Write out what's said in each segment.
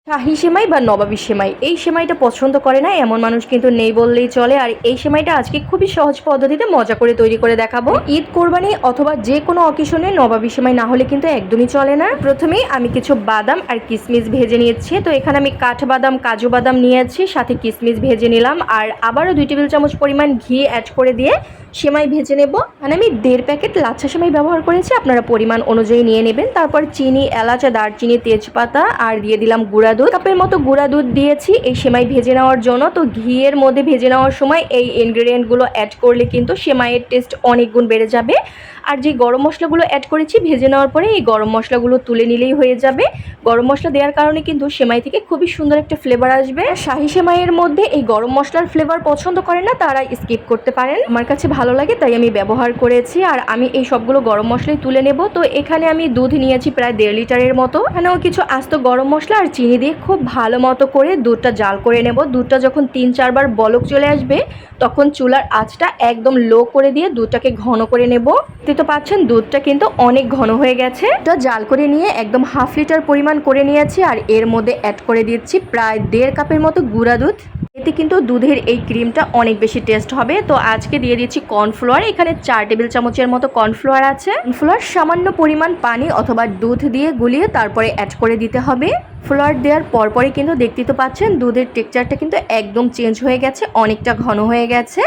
শাহি সেমাই বা নবাবী সেমাই, এই সেমাইটা পছন্দ করে না এমন মানুষ কিন্তু নেই বললেই চলে। আর এই সেমাইটা আজকে খুবই সহজ পদ্ধতিতে মজা করে তৈরি করে দেখাবো। ঈদ, কোরবানি অথবা যে কোনো অকেশনে নবাবী সেমাই না হলে কিন্তু একদমই চলে না। প্রথমেই আমি কিছু বাদাম আর কিশমিশ ভেজে নিয়েছি। তো এখানে আমি কাঠবাদাম, কাজু বাদাম নিয়েছি, সাথে কিশমিশ ভেজে নিলাম। আর আবারও 2 টেবিল চামচ পরিমাণ ঘি অ্যাড করে দিয়ে সেমাই ভেজে নেব। মানে আমি 1.5 প্যাকেট লাচ্ছা সেমাই ব্যবহার করেছি, আপনারা পরিমাণ অনুযায়ী নিয়ে নেবেন। তারপর চিনি, এলাচ, দারচিনি, তেজপাতা আর দিয়ে দিলাম গুঁড়া দুধ। কাপের মতো গুঁড়া দুধ দিয়েছি এই সেমাই ভেজে নেওয়ার জন্য। তো ঘিয়ের মধ্যে ভেজে নেওয়ার সময় এই ইনগ্রেডিয়েন্টগুলো অ্যাড করলে কিন্তু সেমাইয়ের টেস্ট অনেক গুণ বেড়ে যাবে। আর যে গরম মশলাগুলো অ্যাড করেছি ভেজে নেওয়ার পরে, এই গরম মশলাগুলো তুলে নিলেই হয়ে যাবে। গরম মশলা দেওয়ার কারণে কিন্তু সেমাই থেকে খুবই সুন্দর একটা ফ্লেভার আসবে। শাহি সেমাইয়ের মধ্যে এই গরম মশলার ফ্লেভার পছন্দ করে না তারা স্কিপ করতে পারেন, আমার কাছে ভালো লাগে তাই আমি ব্যবহার করেছি। আর আমি এই সবগুলো গরম মশলাই তুলে নেব। তো এখানে আমি দুধ নিয়েছি প্রায় 1.5 লিটারের মতো। এখানেও কিছু আস্ত গরম মশলা আর চিনি দিয়ে খুব ভালো মতো করে দুধটা জাল করে নেব। দুধটা যখন 3-4 বার বলক চলে আসবে তখন চুলার আঁচটা একদম লো করে দিয়ে দুধটাকে ঘন করে নেব। তো পাচ্ছেন দুধটা কিন্তু অনেক ঘন হয়ে গেছে। এটা জাল করে নিয়ে একদম 1/2 লিটার পরিমাণ করে নিয়েছি। আর এর মধ্যে অ্যাড করে দিচ্ছি প্রায় 1.5 কাপের মতো গুঁড়া দুধ। এতে কিন্তু দুধের এই ক্রিমটা অনেক বেশি টেস্ট হবে। তো আজকে দিয়ে দিচ্ছি কর্নফ্লাওয়ার, এখানে 4 টেবিল চামচের মতো কর্নফ্লাওয়ার আছে। কর্নফ্লাওয়ার সামান্য পরিমাণ পানি অথবা দুধ দিয়ে গুলিয়ে তারপরে অ্যাড করে দিতে হবে। ফ্লাওয়ার দেওয়ার পরপরই কিন্তু দেখতে তো পাচ্ছেন দুধের টেক্সচারটা কিন্তু একদম চেঞ্জ হয়ে গেছে, অনেকটা ঘন হয়ে গেছে।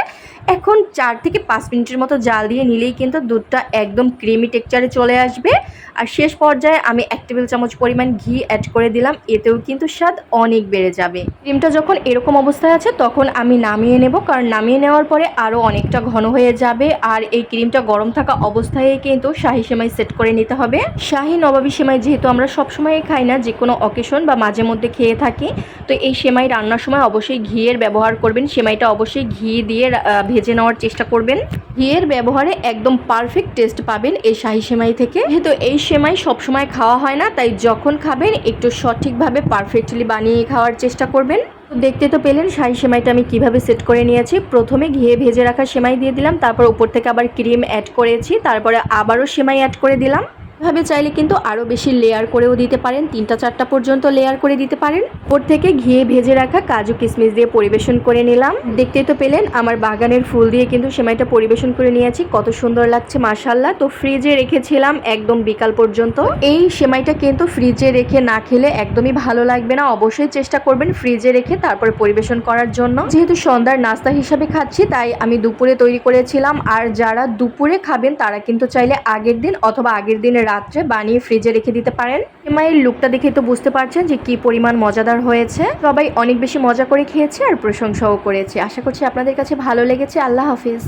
এখন 4 থেকে 5 মিনিটের মতো জাল দিয়ে নিলেই কিন্তু দুধটা একদম ক্রিমি টেক্সচারে চলে আসবে। আর শেষ পর্যায়ে আমি 1 টেবিল চামচ পরিমাণ ঘি অ্যাড করে দিলাম, এতেও কিন্তু স্বাদ অনেক বেড়ে যাবে। ক্রিমটা যখন এরকম অবস্থায় আছে তখন আমি নামিয়ে নেব, কারণ নামিয়ে নেওয়ার পরে আরও অনেকটা ঘন হয়ে যাবে। আর এই ক্রিমটা গরম থাকা অবস্থায় কিন্তু শাহি সেমাই সেট করে নিতে হবে। শাহি নবাবী সেমাই যেহেতু আমরা সবসময় খাই না, যে কোনো অকেশন বা মাঝে মধ্যে খেয়ে থাকি, তো এই সেমাই রান্নার সময় অবশ্যই ঘিয়ের ব্যবহার করবেন। সেমাইটা অবশ্যই ঘি দিয়ে ভেজে নেওয়ার চেষ্টা করবেন। ঘিয়ের ব্যবহারে একদম পারফেক্ট টেস্ট পাবেন এই শাহি সেমাই থেকে। যেহেতু এই সেমাই সবসময় খাওয়া হয় না, তাই যখন খাবেন একটু সঠিকভাবে পারফেক্টলি বানিয়ে খাওয়ার চেষ্টা করবেন। দেখতে তো পেলেন শাহি সেমাইটা আমি কিভাবে সেট করে নিয়েছি। প্রথমে ঘিয়ে ভেজে রাখা সেমাই দিয়ে দিলাম, তারপর উপর থেকে আবার ক্রিম অ্যাড করেছি, তারপরে আবারও সেমাই অ্যাড করে দিলাম। এভাবে চাইলে কিন্তু আরও বেশি লেয়ার করেও দিতে পারেন, 3টা-4টা পর্যন্ত লেয়ার করে দিতে পারেন। ওর থেকে ঘিয়ে ভেজে রাখা কাজু কিশমিশ দিয়ে পরিবেশন করে নিলাম। দেখতেই তো পেলেন আমার বাগানের ফুল দিয়ে কিন্তু সেমাইটা পরিবেশন করে নিয়েছি, কত সুন্দর লাগছে মাশাআল্লাহ। তো ফ্রিজে রেখেছিলাম একদম বিকাল পর্যন্ত। এই সেমাইটা কিন্তু ফ্রিজে রেখে না খেলে একদমই ভালো লাগবে না, অবশ্যই চেষ্টা করবেন ফ্রিজে রেখে তারপরে পরিবেশন করার জন্য। যেহেতু সন্ধ্যার নাস্তা হিসাবে খাচ্ছি তাই আমি দুপুরে তৈরি করেছিলাম। আর যারা দুপুরে খাবেন তারা কিন্তু চাইলে আগের দিন অথবা আগের দিনের রাত্রে বানিয়ে ফ্রিজে রেখে দিতে পারেন। সেমাইয়ের লুকটা দেখে তো বুঝতে পারছেন যে কি পরিমাণ মজাদার হয়েছে। সবাই অনেক বেশি মজা করে খেয়েছে আর প্রশংসাও করেছে। আশা করছি আপনাদের কাছে ভালো লেগেছে। আল্লাহ হাফিজ।